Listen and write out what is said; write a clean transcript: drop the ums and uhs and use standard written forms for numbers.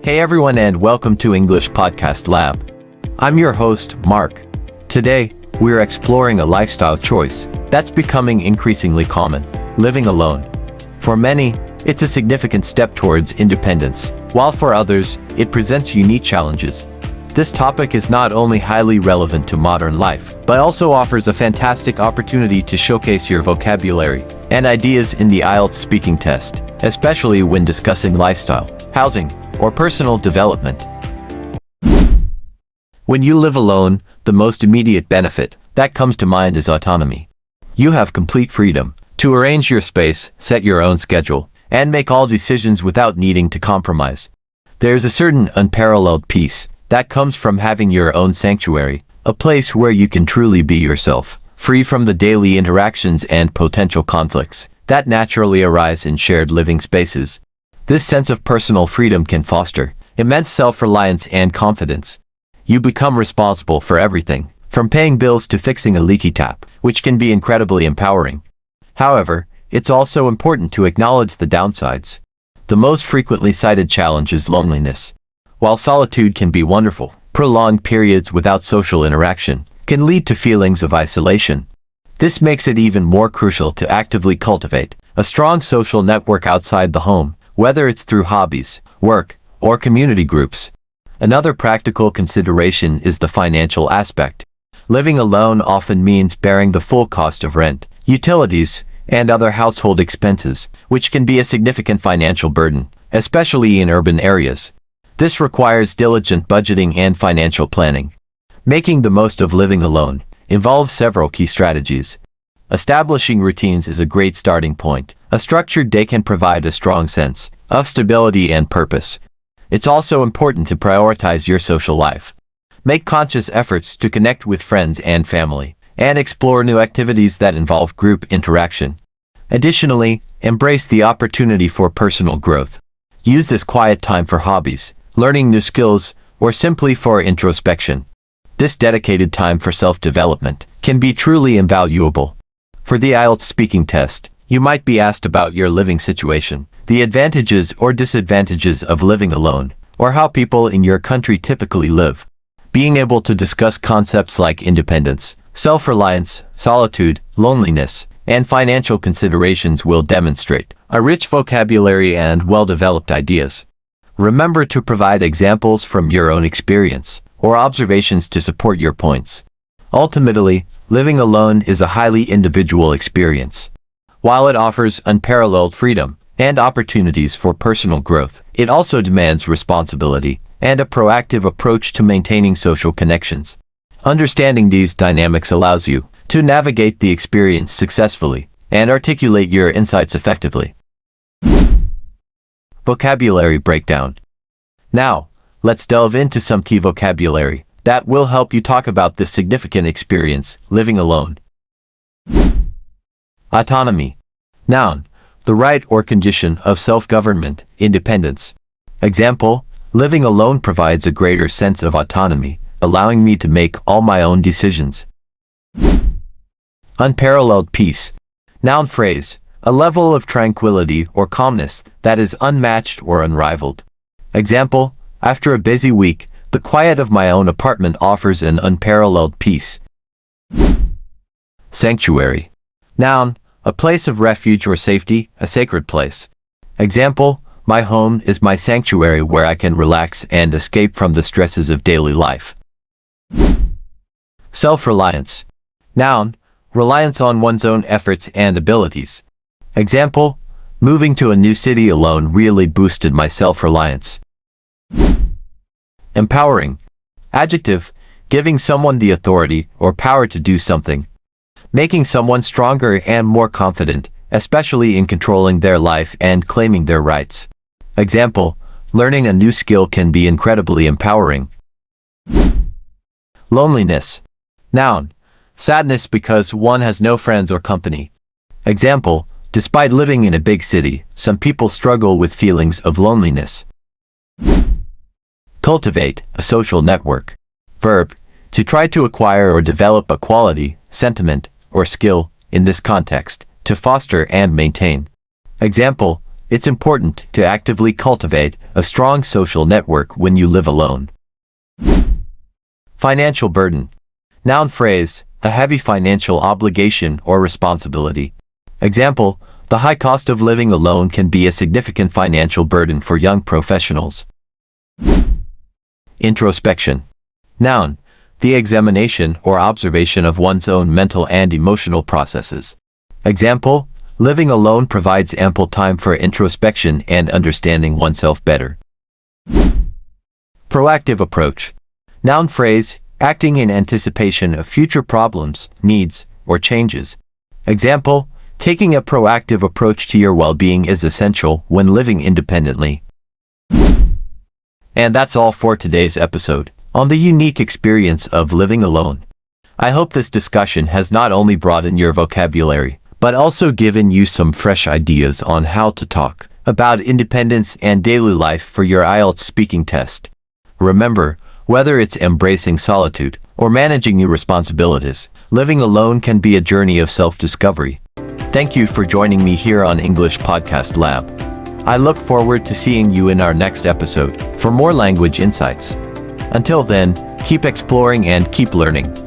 Hey everyone, and welcome to English Podcast Lab. I'm your host, Mark. Today, we're exploring a lifestyle choice that's becoming increasingly common: living alone. For many, it's a significant step towards independence, while for others, it presents unique challenges. This topic is not only highly relevant to modern life, but also offers a fantastic opportunity to showcase your vocabulary and ideas in the IELTS speaking test, especially when discussing lifestyle, housing, or personal development. When you live alone, the most immediate benefit that comes to mind is autonomy. You have complete freedom to arrange your space, set your own schedule, and make all decisions without needing to compromise. There's a certain unparalleled peace that comes from having your own sanctuary, a place where you can truly be yourself, free from the daily interactions and potential conflicts that naturally arise in shared living spaces. This sense of personal freedom can foster immense self-reliance and confidence. You become responsible for everything, from paying bills to fixing a leaky tap, which can be incredibly empowering. However, it's also important to acknowledge the downsides. The most frequently cited challenge is loneliness. While solitude can be wonderful, prolonged periods without social interaction can lead to feelings of isolation. This makes it even more crucial to actively cultivate a strong social network outside the home, whether it's through hobbies, work, or community groups. Another practical consideration is the financial aspect. Living alone often means bearing the full cost of rent, utilities, and other household expenses, which can be a significant financial burden, especially in urban areas. This requires diligent budgeting and financial planning. Making the most of living alone involves several key strategies. Establishing routines is a great starting point. A structured day can provide a strong sense of stability and purpose. It's also important to prioritize your social life. Make conscious efforts to connect with friends and family, and explore new activities that involve group interaction. Additionally, embrace the opportunity for personal growth. Use this quiet time for hobbies, learning new skills, or simply for introspection. This dedicated time for self-development can be truly invaluable. For the IELTS speaking test, you might be asked about your living situation, the advantages or disadvantages of living alone, or how people in your country typically live. Being able to discuss concepts like independence, self-reliance, solitude, loneliness, and financial considerations will demonstrate a rich vocabulary and well-developed ideas. Remember to provide examples from your own experience or observations to support your points. Ultimately, living alone is a highly individual experience. While it offers unparalleled freedom and opportunities for personal growth, it also demands responsibility and a proactive approach to maintaining social connections. Understanding these dynamics allows you to navigate the experience successfully and articulate your insights effectively. Vocabulary breakdown. Now, let's delve into some key vocabulary that will help you talk about this significant experience, living alone. Autonomy. Noun: the right or condition of self-government, independence. Example: living alone provides a greater sense of autonomy, allowing me to make all my own decisions. Unparalleled peace. Noun phrase: a level of tranquility or calmness that is unmatched or unrivaled. Example: after a busy week, the quiet of my own apartment offers an unparalleled peace. Sanctuary. Noun: a place of refuge or safety, a sacred place. Example: my home is my sanctuary where I can relax and escape from the stresses of daily life. Self-reliance. Noun: reliance on one's own efforts and abilities. Example: moving to a new city alone really boosted my self-reliance. Empowering. Adjective: giving someone the authority or power to do something. Making someone stronger and more confident, especially in controlling their life and claiming their rights. Example: learning a new skill can be incredibly empowering. Loneliness. Noun: sadness because one has no friends or company. Example: despite living in a big city, some people struggle with feelings of loneliness. Cultivate, a social network. Verb: to try to acquire or develop a quality, sentiment, or skill, in this context, to foster and maintain. Example: it's important to actively cultivate a strong social network when you live alone. Financial burden. Noun phrase, a heavy financial obligation or responsibility. Example, the high cost of living alone can be a significant financial burden for young professionals. Introspection. Noun, the examination or observation of one's own mental and emotional processes. Example, living alone provides ample time for introspection and understanding oneself better. Proactive approach. Noun phrase, acting in anticipation of future problems, needs, or changes. Example, taking a proactive approach to your well-being is essential when living independently. And that's all for today's episode on the unique experience of living alone. I hope this discussion has not only broadened your vocabulary, but also given you some fresh ideas on how to talk about independence and daily life for your IELTS speaking test. Remember, whether it's embracing solitude or managing new responsibilities, living alone can be a journey of self-discovery. Thank you for joining me here on English Podcast Lab. I look forward to seeing you in our next episode for more language insights. Until then, keep exploring and keep learning.